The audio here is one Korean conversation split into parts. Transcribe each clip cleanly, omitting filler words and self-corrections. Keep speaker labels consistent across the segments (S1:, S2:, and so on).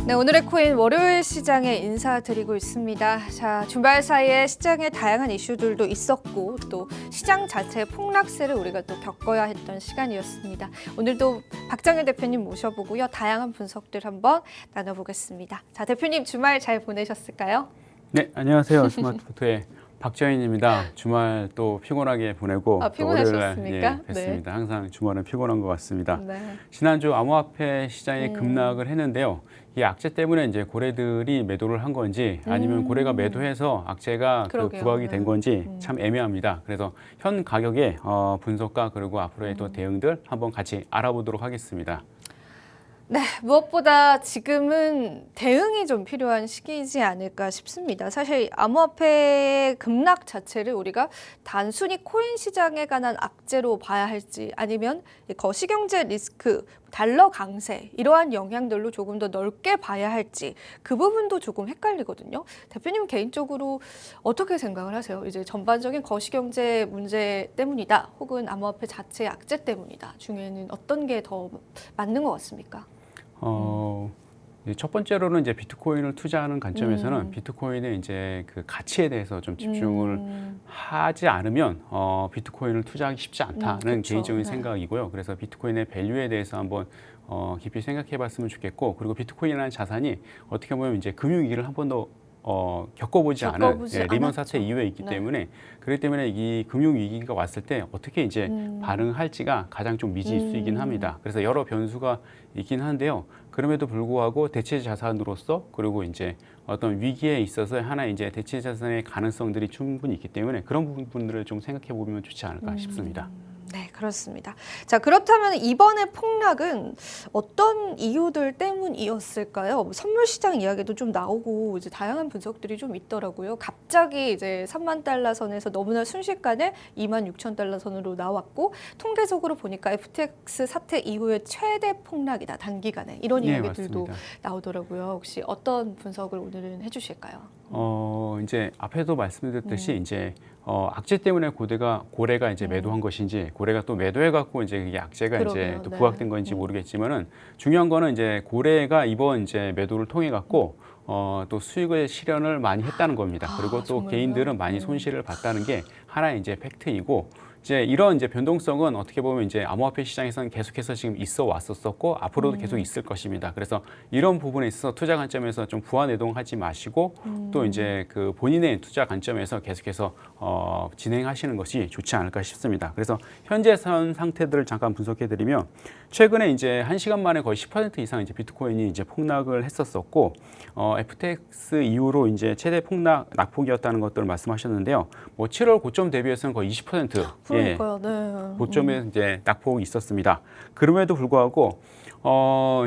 S1: 네, 오늘의 코인 월요일 시장에 인사드리고 있습니다. 자, 주말 사이에 시장에 다양한 이슈들도 있었고 또 시장 자체의 폭락세를 우리가 또 겪어야 했던 시간이었습니다. 오늘도 박정현 대표님 모셔보고요. 다양한 분석들 한번 나눠보겠습니다. 자, 대표님 주말 잘 보내셨을까요?
S2: 네, 안녕하세요. 스마트포트의 박정현입니다. 주말 또 피곤하게 보내고
S1: 피곤하셨습니까?
S2: 또 월요일날 뵀습니다. 항상 주말은 피곤한 것 같습니다.
S1: 네.
S2: 지난주 암호화폐 시장이 급락을 했는데요. 이 악재 때문에 이제 고래들이 매도를 한 건지 아니면 고래가 매도해서 악재가 그 부각이 된 건지 참 애매합니다. 그래서 현 가격의 분석과 그리고 앞으로의 또 대응들 한번 같이 알아보도록 하겠습니다.
S1: 네, 무엇보다 지금은 대응이 좀 필요한 시기이지 않을까 싶습니다. 사실 암호화폐 급락 자체를 우리가 단순히 코인 시장에 관한 악재로 봐야 할지 아니면 거시경제 리스크, 달러 강세 이러한 영향들로 조금 더 넓게 봐야 할지 그 부분도 조금 헷갈리거든요. 대표님 개인적으로 어떻게 생각을 하세요? 이제 전반적인 거시경제 문제 때문이다 혹은 암호화폐 자체의 악재 때문이다 중에는 어떤 게 더 맞는 것 같습니까?
S2: 첫 번째로는 이제 비트코인을 투자하는 관점에서는 비트코인의 이제 그 가치에 대해서 좀 집중을 하지 않으면 비트코인을 투자하기 쉽지 않다는
S1: 그렇죠.
S2: 개인적인 생각이고요. 그래서 비트코인의 밸류에 대해서 한번 깊이 생각해봤으면 좋겠고, 그리고 비트코인이라는 자산이 어떻게 보면 이제 금융위기를 한 번도 겪어보지 않은 리먼 사태 이후에 있기 때문에 그렇기 때문에 이 금융 위기가 왔을 때 어떻게 이제 반응할지가 가장 좀 미지수이긴 합니다. 그래서 여러 변수가 있긴 한데요. 그럼에도 불구하고 대체 자산으로서 그리고 이제 어떤 위기에 있어서 하나의 이제 대체 자산의 가능성들이 충분히 있기 때문에 그런 부분들을 좀 생각해 보면 좋지 않을까 싶습니다.
S1: 네, 그렇습니다. 자, 그렇다면 이번의 폭락은 어떤 이유들 때문이었을까요? 선물 시장 이야기도 좀 나오고 이제 다양한 분석들이 좀 있더라고요. 갑자기 이제 3만 달러 선에서 너무나 순식간에 2만 6천 달러 선으로 나왔고 통계적으로 보니까 FTX 사태 이후에 최대 폭락이다, 단기간에. 이런 이야기들도 나오더라고요. 혹시 어떤 분석을 오늘은 해주실까요?
S2: 이제 앞에도 말씀드렸듯이 이제 악재 때문에 고래가 이제 매도한 것인지 고래가 또 매도해갖고 이제 이게 악재가 이제 또 부각된 건지 모르겠지만은 중요한 거는 이제 고래가 이번 이제 매도를 통해 갖고 또 수익의 실현을 많이 했다는 겁니다. 그리고 또 정말요? 개인들은 많이 손실을 봤다는 게 하나의 이제 팩트이고. 이제 이런 이제 변동성은 어떻게 보면 이제 암호화폐 시장에서는 계속해서 지금 있어 왔었었고 앞으로도 계속 있을 것입니다. 그래서 이런 부분에 있어서 투자 관점에서 좀 부안해동하지 마시고 또 이제 그 본인의 투자 관점에서 계속해서 진행하시는 것이 좋지 않을까 싶습니다. 그래서 현재 상태들을 잠깐 분석해드리면 최근에 이제 1시간 만에 거의 10% 이상 이제 비트코인이 이제 폭락을 했었었고 FTX 이후로 이제 최대 폭락 낙폭이었다는 것들을 말씀하셨는데요. 뭐 7월 고점 대비해서는 거의 20%
S1: 그러니까요. 네.
S2: 고점에 이제 낙폭이 있었습니다. 그럼에도 불구하고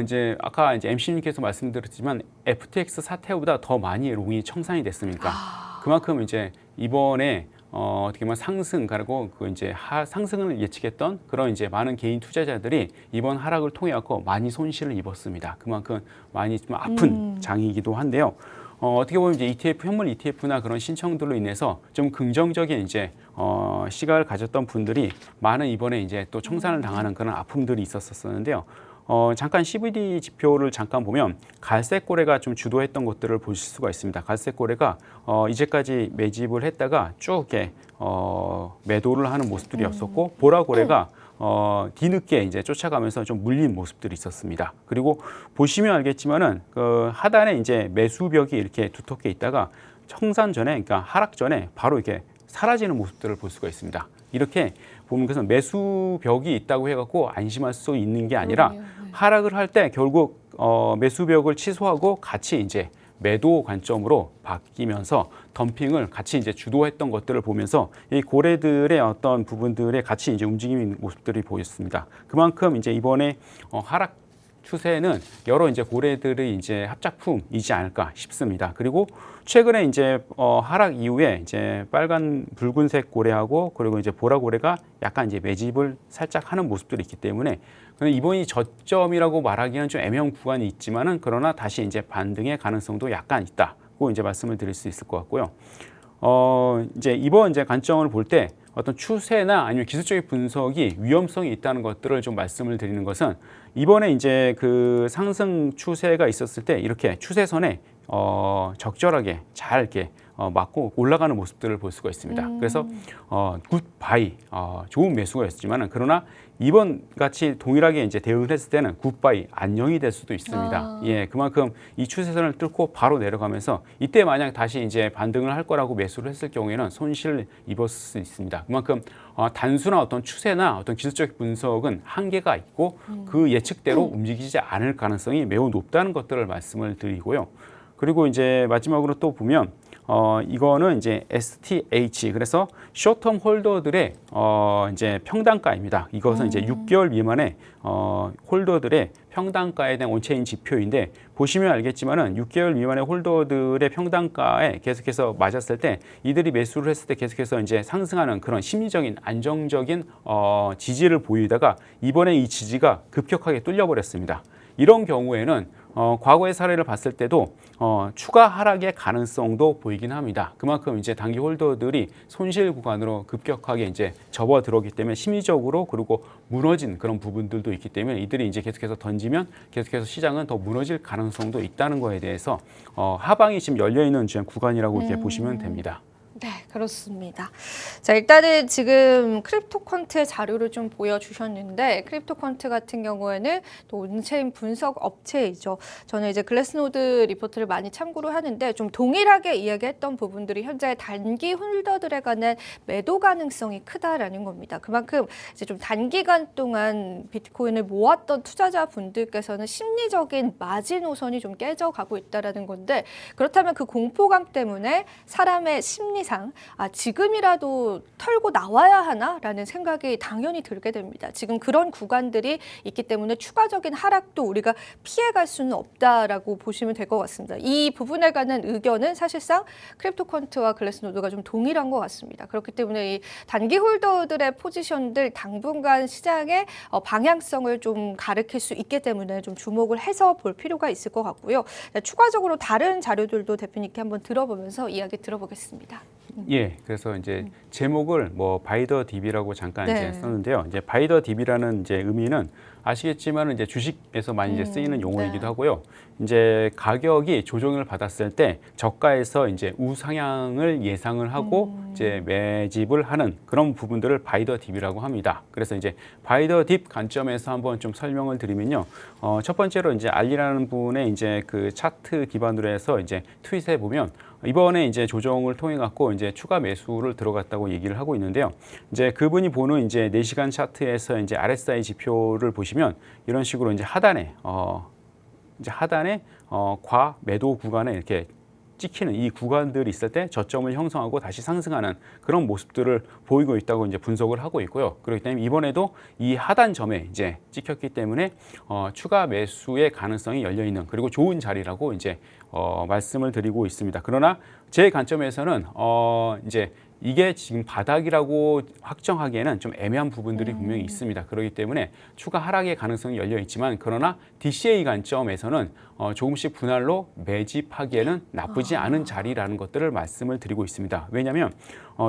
S2: 이제 아까 이제 MC님께서 말씀드렸지만 FTX 사태보다 더 많이 롱이 청산이 됐습니까? 그만큼 이제 이번에 어떻게 보면 상승 그리고 그 이제 상승을 예측했던 그런 이제 많은 개인 투자자들이 이번 하락을 통해 갖고 많이 손실을 입었습니다. 그만큼 많이 좀 아픈 장이기도 한데요. 어떻게 보면 이제 ETF, 현물 ETF나 그런 신청들로 인해서 좀 긍정적인 이제 시각을 가졌던 분들이 많은 이번에 이제 또 청산을 당하는 그런 아픔들이 있었었는데요. 잠깐 CVD 지표를 잠깐 보면 갈색 고래가 좀 주도했던 것들을 보실 수가 있습니다. 갈색 고래가 이제까지 매집을 했다가 쭉 이렇게 매도를 하는 모습들이었었고 보라 고래가 뒤늦게 이제 쫓아가면서 좀 물린 모습들이 있었습니다. 그리고 보시면 알겠지만은 그 하단에 이제 매수벽이 이렇게 두텁게 있다가 청산 전에, 그러니까 하락 전에 바로 이렇게 사라지는 모습들을 볼 수가 있습니다. 이렇게 보면 그래서 매수벽이 있다고 해갖고 안심할 수 있는 게 아니라 하락을 할 때 결국 매수벽을 취소하고 같이 이제 매도 관점으로 바뀌면서 덤핑을 같이 이제 주도했던 것들을 보면서 이 고래들의 어떤 부분들의 같이 이제 움직이는 모습들이 보였습니다. 그만큼 이제 이번에 하락 추세는 여러 이제 고래들의 이제 합작품이지 않을까 싶습니다. 그리고 최근에 이제 하락 이후에 이제 붉은색 고래하고 그리고 이제 보라 고래가 약간 이제 매집을 살짝 하는 모습들이 있기 때문에 이번이 저점이라고 말하기는 좀 애매한 구간이 있지만은 그러나 다시 이제 반등의 가능성도 약간 있다고 이제 말씀을 드릴 수 있을 것 같고요. 이제 이번 이제 관점을 볼 때 어떤 추세나 아니면 기술적인 분석이 위험성이 있다는 것들을 좀 말씀을 드리는 것은 이번에 이제 그 상승 추세가 있었을 때 이렇게 추세선에 적절하게 잘 이렇게 맞고 올라가는 모습들을 볼 수가 있습니다. 그래서 굿바이 좋은 매수가였지만은 그러나 이번 같이 동일하게 이제 대응을 했을 때는 굿바이 안녕이 될 수도 있습니다. 예, 그만큼 이 추세선을 뚫고 바로 내려가면서 이때 만약 다시 이제 반등을 할 거라고 매수를 했을 경우에는 손실을 입었을 수 있습니다. 그만큼 단순한 어떤 추세나 어떤 기술적 분석은 한계가 있고 그 예측대로 움직이지 않을 가능성이 매우 높다는 것들을 말씀을 드리고요. 그리고 이제 마지막으로 또 보면 이거는 이제 STH 그래서 숏텀 홀더들의 이제 평단가입니다. 이것은 이제 6개월 미만의 홀더들의 평단가에 대한 온체인 지표인데 보시면 알겠지만은 6개월 미만의 홀더들의 평단가에 계속해서 맞았을 때 이들이 매수를 했을 때 계속해서 이제 상승하는 그런 심리적인 안정적인 지지를 보이다가 이번에 이 지지가 급격하게 뚫려버렸습니다. 이런 경우에는 과거의 사례를 봤을 때도 추가 하락의 가능성도 보이긴 합니다. 그만큼 이제 단기 홀더들이 손실 구간으로 급격하게 이제 접어들었기 때문에 심리적으로 그리고 무너진 그런 부분들도 있기 때문에 이들이 이제 계속해서 던지면 계속해서 시장은 더 무너질 가능성도 있다는 거에 대해서 하방이 지금 열려 있는 구간이라고 이렇게 보시면 됩니다.
S1: 네, 그렇습니다. 자, 일단은 지금 크립토컨트의 자료를 좀 보여주셨는데 크립토컨트 같은 경우에는 또 온체인 분석 업체이죠. 저는 이제 글래스노드 리포트를 많이 참고를 하는데 좀 동일하게 이야기했던 부분들이 현재 단기 홀더들에 관한 매도 가능성이 크다라는 겁니다. 그만큼 이제 좀 단기간 동안 비트코인을 모았던 투자자분들께서는 심리적인 마지노선이 좀 깨져가고 있다라는 건데 그렇다면 그 공포감 때문에 사람의 심리 지금이라도 털고 나와야 하나라는 생각이 당연히 들게 됩니다. 지금 그런 구간들이 있기 때문에 추가적인 하락도 우리가 피해갈 수는 없다라고 보시면 될 것 같습니다. 이 부분에 관한 의견은 사실상 크립토컨트와 글래스노드가 좀 동일한 것 같습니다. 그렇기 때문에 이 단기 홀더들의 포지션들 당분간 시장의 방향성을 좀 가리킬 수 있기 때문에 좀 주목을 해서 볼 필요가 있을 것 같고요. 추가적으로 다른 자료들도 대표님께 한번 들어보면서 이야기 들어보겠습니다.
S2: 예, 그래서 이제 제목을 뭐 바이더 딥이라고 잠깐
S1: 네.
S2: 이제 썼는데요. 이제 바이더 딥이라는 이제 의미는 아시겠지만 이제 주식에서 많이 이제 쓰이는 용어이기도
S1: 네.
S2: 하고요. 이제 가격이 조정을 받았을 때 저가에서 이제 우상향을 예상을 하고 이제 매집을 하는 그런 부분들을 바이더 딥이라고 합니다. 그래서 이제 바이더 딥 관점에서 한번 좀 설명을 드리면요. 첫 번째로 이제 알리라는 분의 이제 그 차트 기반으로 해서 이제 트윗에 보면 이번에 이제 조정을 통해 갖고 이제 추가 매수를 들어갔다고 얘기를 하고 있는데요. 이제 그분이 보는 이제 4시간 차트에서 이제 RSI 지표를 보시면 이런 식으로 이제 하단에 과매도 구간에 이렇게 찍히는 이 구간들이 있을 때 저점을 형성하고 다시 상승하는 그런 모습들을 보이고 있다고 이제 분석을 하고 있고요. 그렇기 때문에 이번에도 이 하단점에 이제 찍혔기 때문에 추가 매수의 가능성이 열려 있는 그리고 좋은 자리라고 이제 말씀을 드리고 있습니다. 그러나 제 관점에서는 이제 이게 지금 바닥이라고 확정하기에는 좀 애매한 부분들이 분명히 있습니다. 그렇기 때문에 추가 하락의 가능성이 열려 있지만 그러나 DCA 관점에서는 조금씩 분할로 매집하기에는 나쁘지 않은 자리라는 것들을 말씀을 드리고 있습니다. 왜냐하면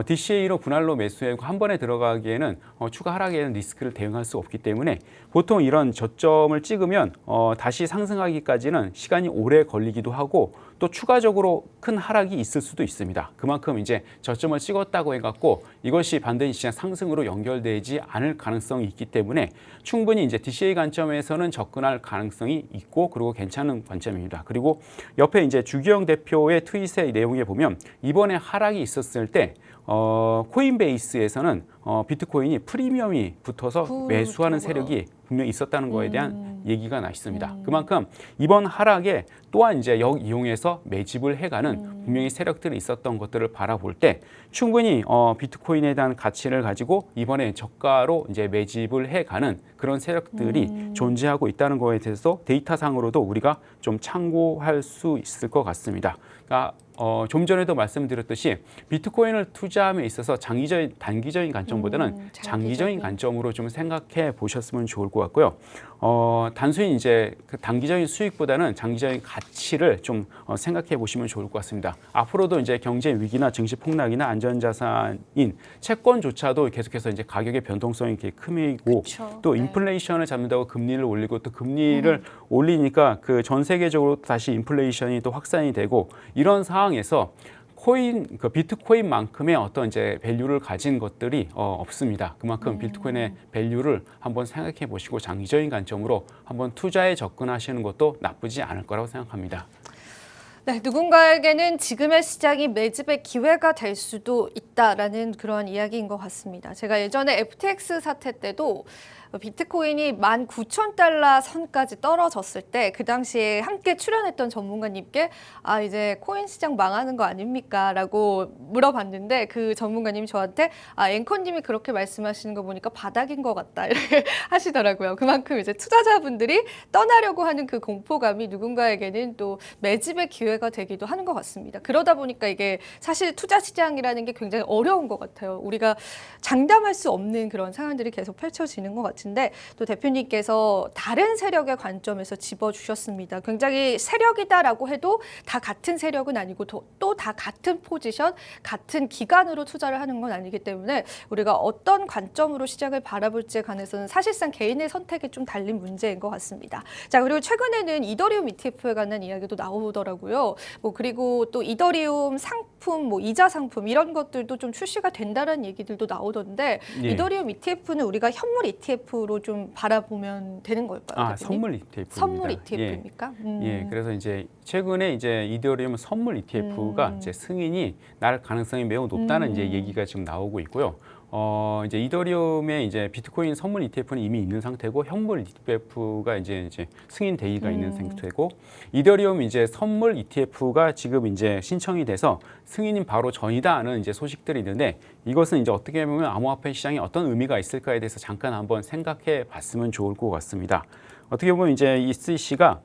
S2: DCA로 분할로 매수하고 한 번에 들어가기에는 추가 하락에는 리스크를 대응할 수 없기 때문에 보통 이런 저점을 찍으면 다시 상승하기까지는 시간이 오래 걸리기도 하고 또 추가적으로 큰 하락이 있을 수도 있습니다. 그만큼 이제 저점을 찍었다고 해갖고 이것이 반드시 시장 상승으로 연결되지 않을 가능성이 있기 때문에 충분히 이제 DCA 관점에서는 접근할 가능성이 있고 그리고 괜찮은 관점입니다. 그리고 옆에 이제 주기영 대표의 트윗의 내용에 보면 이번에 하락이 있었을 때 코인베이스에서는 비트코인이 프리미엄이 붙어서 매수하는 세력이 분명히 있었다는 거에 대한 얘기가 나 있습니다. 그만큼 이번 하락에 또한 이제 이용해서 매집을 해가는 분명히 세력들이 있었던 것들을 바라볼 때 충분히 비트코인에 대한 가치를 가지고 이번에 저가로 이제 매집을 해가는 그런 세력들이 존재하고 있다는 거에 대해서 데이터상으로도 우리가 좀 참고할 수 있을 것 같습니다. 그러니까 좀 전에도 말씀드렸듯이 비트코인을 투자함에 있어서 단기적인 관점보다는 장기적인 관점으로 좀 생각해 보셨으면 좋을 것 같고요. 단순히 이제 그 단기적인 수익보다는 장기적인 가치를 좀 생각해 보시면 좋을 것 같습니다. 앞으로도 이제 경제 위기나 증시 폭락이나 안전자산인 채권조차도 계속해서 이제 가격의 변동성이 이렇게 크고
S1: 그쵸.
S2: 또
S1: 네.
S2: 인플레이션을 잡는다고 금리를 올리고 또 금리를 올리니까 그 전 세계적으로 다시 인플레이션이 또 확산이 되고 이런 상황에서 그 비트코인만큼의 어떤 이제 밸류를 가진 것들이 없습니다. 그만큼 비트코인의 밸류를 한번 생각해 보시고 장기적인 관점으로 한번 투자에 접근하시는 것도 나쁘지 않을 거라고 생각합니다.
S1: 네, 누군가에게는 지금의 시장이 매집의 기회가 될 수도 있다라는 그런 이야기인 것 같습니다. 제가 예전에 FTX 사태 때도 비트코인이 19,000달러 선까지 떨어졌을 때 그 당시에 함께 출연했던 전문가님께 아 이제 코인 시장 망하는 거 아닙니까? 라고 물어봤는데 그 전문가님이 저한테 아 앵커님이 그렇게 말씀하시는 거 보니까 바닥인 것 같다 이렇게 하시더라고요. 그만큼 이제 투자자분들이 떠나려고 하는 그 공포감이 누군가에게는 또 매집의 기회가 되기도 하는 것 같습니다. 그러다 보니까 이게 사실 투자 시장이라는 게 굉장히 어려운 것 같아요. 우리가 장담할 수 없는 그런 상황들이 계속 펼쳐지는 것 같은데 또 대표님께서 다른 세력의 관점에서 짚어주셨습니다. 굉장히 세력이다라고 해도 다 같은 세력은 아니고 또 다 같은 포지션, 같은 기간으로 투자를 하는 건 아니기 때문에 우리가 어떤 관점으로 시장을 바라볼지에 관해서는 사실상 개인의 선택에 좀 달린 문제인 것 같습니다. 자, 그리고 최근에는 이더리움 ETF에 관한 이야기도 나오더라고요. 그리고 또 이더리움 상품, 이자 상품 이런 것들도 좀 출시가 된다는 얘기들도 나오던데
S2: 예.
S1: 이더리움 ETF는 우리가 현물 ETF로 좀 바라보면 되는 걸까요? 대표님?
S2: 선물 ETF입니다.
S1: 선물 ETF입니까?
S2: 예, 그래서 이제 최근에 이제 이더리움 선물 ETF가 이제 승인이 날 가능성이 매우 높다는 이제 얘기가 지금 나오고 있고요. 이제 이더리움의 이제 비트코인 선물 ETF는 이미 있는 상태고 현물 ETF가 이제 승인 대기가 있는 상태고 이더리움 이제 선물 ETF가 지금 이제 신청이 돼서 승인이 바로 전이다는 이제 소식들이 있는데 이것은 이제 어떻게 보면 암호화폐 시장에 어떤 의미가 있을까에 대해서 잠깐 한번 생각해 봤으면 좋을 것 같습니다. 어떻게 보면 이제 이 SEC가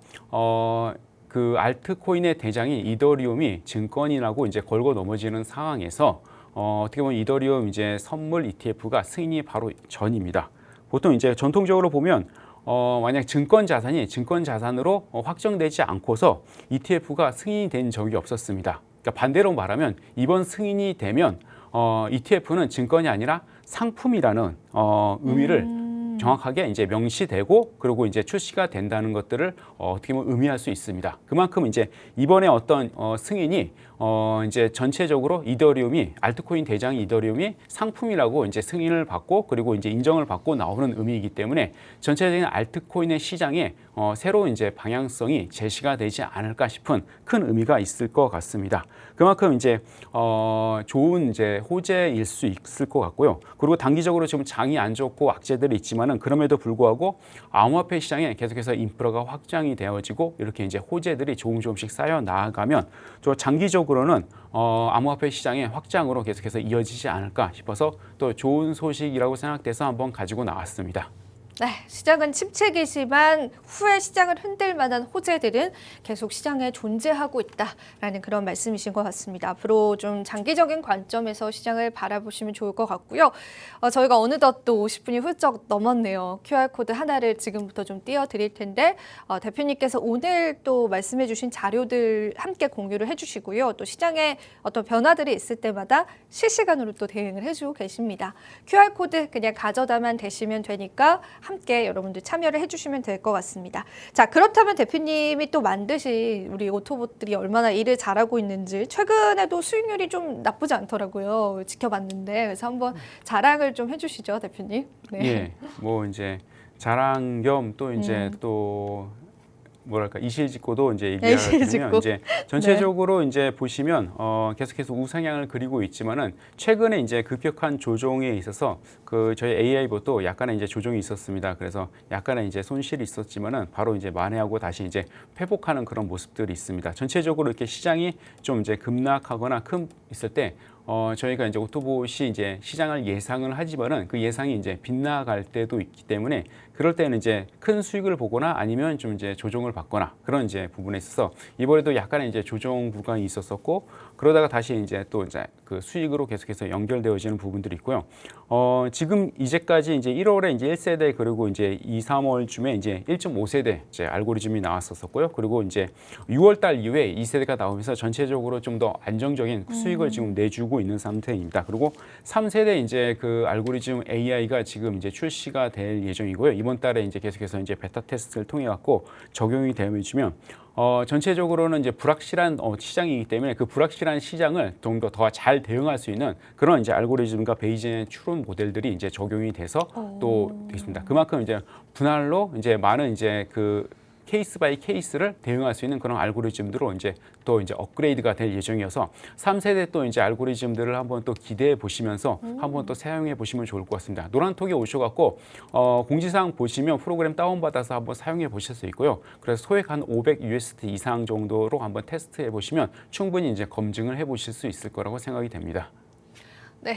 S2: 그 알트코인의 대장이 이더리움이 증권이라고 이제 걸고 넘어지는 상황에서 어떻게 보면 이더리움 이제 선물 ETF가 승인이 바로 전입니다. 보통 이제 전통적으로 보면 만약 증권 자산으로 확정되지 않고서 ETF가 승인이 된 적이 없었습니다. 그러니까 반대로 말하면 이번 승인이 되면 ETF는 증권이 아니라 상품이라는 의미를 정확하게 이제 명시되고 그리고 이제 출시가 된다는 것들을 어떻게 보면 의미할 수 있습니다. 그만큼 이제 이번에 어떤 승인이 이제 전체적으로 이더리움이 알트코인 대장 이더리움이 상품이라고 이제 승인을 받고 그리고 이제 인정을 받고 나오는 의미이기 때문에 전체적인 알트코인의 시장에 새로운 이제 방향성이 제시가 되지 않을까 싶은 큰 의미가 있을 것 같습니다. 그만큼 이제 좋은 이제 호재일 수 있을 것 같고요. 그리고 단기적으로 지금 장이 안 좋고 악재들이 있지만은 그럼에도 불구하고 암호화폐 시장에 계속해서 인프라가 확장이 되어지고 이렇게 이제 호재들이 조금씩 쌓여 나아가면 또 장기적으로는 암호화폐 시장의 확장으로 계속해서 이어지지 않을까 싶어서 또 좋은 소식이라고 생각돼서 한번 가지고 나왔습니다.
S1: 네, 시장은 침체기지만 후에 시장을 흔들 만한 호재들은 계속 시장에 존재하고 있다라는 그런 말씀이신 것 같습니다. 앞으로 좀 장기적인 관점에서 시장을 바라보시면 좋을 것 같고요. 저희가 어느덧 또 50분이 훌쩍 넘었네요. QR코드 하나를 지금부터 좀 띄워드릴 텐데 대표님께서 오늘 또 말씀해 주신 자료들 함께 공유를 해주시고요. 또 시장에 어떤 변화들이 있을 때마다 실시간으로 또 대응을 해주고 계십니다. QR코드 그냥 가져다만 대시면 되니까 함께 여러분들 참여를 해주시면 될 것 같습니다. 자, 그렇다면 대표님이 또 만드신 우리 오토봇들이 얼마나 일을 잘하고 있는지 최근에도 수익률이 좀 나쁘지 않더라고요. 지켜봤는데 그래서 한번 자랑을 좀 해주시죠, 대표님. 네.
S2: 예, 뭐 이제 자랑 겸 또 이제 또 뭐랄까 이실직고도 이제 얘기를 드리면 이제 전체적으로 이제 보시면 계속해서 우상향을 그리고 있지만은 최근에 이제 급격한 조정에 있어서 그 저희 AI보도 약간의 이제 조정이 있었습니다. 그래서 약간의 이제 손실이 있었지만은 바로 이제 만회하고 다시 이제 회복하는 그런 모습들이 있습니다. 전체적으로 이렇게 시장이 좀 이제 급락하거나 있을 때 저희가 이제 오토봇이 이제 시장을 예상을 하지만은 그 예상이 이제 빗나갈 때도 있기 때문에 그럴 때는 이제 큰 수익을 보거나 아니면 좀 이제 조정을 받거나 그런 이제 부분에 있어서 이번에도 약간의 이제 조정 구간이 있었었고 그러다가 다시 이제 또 이제 그 수익으로 계속해서 연결되어지는 부분들이 있고요. 지금 이제까지 이제 1월에 이제 1세대 그리고 이제 2, 3월쯤에 이제 1.5세대 이제 알고리즘이 나왔었고요. 그리고 이제 6월 달 이후에 2세대가 나오면서 전체적으로 좀 더 안정적인 수익을 지금 내주고 있는 상태입니다. 그리고 3세대 이제 그 알고리즘 AI가 지금 이제 출시가 될 예정이고요. 이번 달에 이제 계속해서 이제 베타 테스트를 통해 갖고 적용이 되어지면 전체적으로는 이제 불확실한 시장이기 때문에 그 불확실한 시장을 좀 더 잘 대응할 수 있는 그런 이제 알고리즘과 베이지의 추론 모델들이 이제 적용이 돼서 또 되겠습니다. 그만큼 이제 분할로 이제 많은 이제 그 케이스 바이 케이스를 대응할 수 있는 그런 알고리즘들로 이제 또 이제 업그레이드가 될 예정이어서 3세대 또 이제 알고리즘들을 한번 또 기대해 보시면서 한번 또 사용해 보시면 좋을 것 같습니다. 노란톡에 오셔갖고 공지사항 보시면 프로그램 다운받아서 한번 사용해 보실 수 있고요. 그래서 소액 한 500 USD 이상 정도로 한번 테스트해 보시면 충분히 이제 검증을 해 보실 수 있을 거라고 생각이 됩니다.
S1: 네,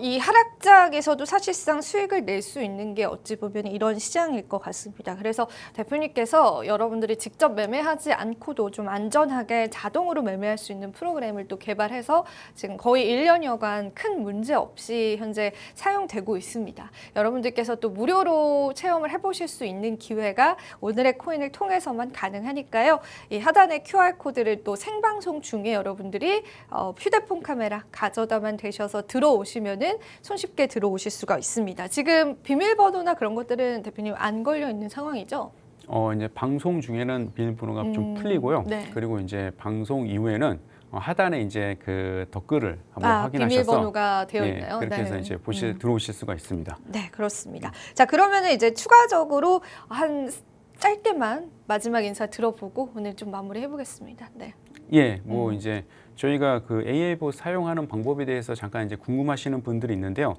S1: 이 하락장에서도 사실상 수익을 낼 수 있는 게 어찌 보면 이런 시장일 것 같습니다. 그래서 대표님께서 여러분들이 직접 매매하지 않고도 좀 안전하게 자동으로 매매할 수 있는 프로그램을 또 개발해서 지금 거의 1년여간 큰 문제 없이 현재 사용되고 있습니다. 여러분들께서 또 무료로 체험을 해보실 수 있는 기회가 오늘의 코인을 통해서만 가능하니까요. 이 하단의 QR코드를 또 생방송 중에 여러분들이 휴대폰 카메라 가져다만 대셔서 들어오시면은 손쉽게 들어오실 수가 있습니다. 지금 비밀번호나 그런 것들은 대표님 안 걸려 있는 상황이죠?
S2: 이제 방송 중에는 비밀번호가 좀 풀리고요.
S1: 네.
S2: 그리고 이제 방송 이후에는 하단에 이제 그 댓글을 한번 확인하셔서
S1: 비밀번호가 되어 있나요?
S2: 그렇게 해서 이제 들어오실 수가 있습니다.
S1: 네, 그렇습니다. 자, 그러면은 이제 추가적으로 한 짧게만 마지막 인사 들어보고 오늘 좀 마무리해 보겠습니다. 네.
S2: 예, 뭐 이제 저희가 그 AI봇 사용하는 방법에 대해서 잠깐 이제 궁금하시는 분들이 있는데요.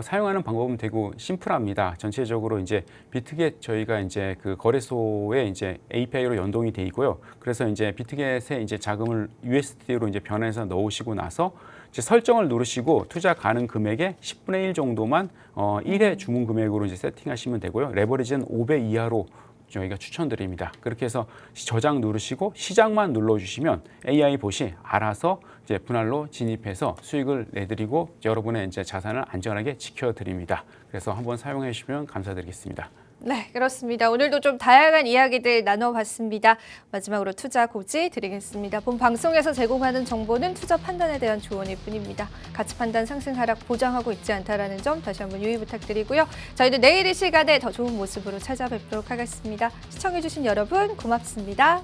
S2: 사용하는 방법은 되게 심플합니다. 전체적으로 이제 비트겟 저희가 이제 그 거래소에 이제 API로 연동이 돼 있고요. 그래서 이제 비트겟에 이제 자금을 USD로 이제 변환해서 넣으시고 나서 이제 설정을 누르시고 투자 가능 금액의 10분의 1 정도만 1회 주문 금액으로 이제 세팅하시면 되고요. 레버리지는 5배 이하로 저희가 추천드립니다. 그렇게 해서 저장 누르시고 시작만 눌러주시면 AI 봇이 알아서 이제 분할로 진입해서 수익을 내드리고 여러분의 이제 자산을 안전하게 지켜드립니다. 그래서 한번 사용해 주시면 감사드리겠습니다.
S1: 네, 그렇습니다. 오늘도 좀 다양한 이야기들 나눠봤습니다. 마지막으로 투자 고지 드리겠습니다. 본 방송에서 제공하는 정보는 투자 판단에 대한 조언일 뿐입니다. 가치 판단 상승 하락 보장하고 있지 않다라는 점 다시 한번 유의 부탁드리고요. 저희는 내일 이 시간에 더 좋은 모습으로 찾아뵙도록 하겠습니다. 시청해주신 여러분 고맙습니다.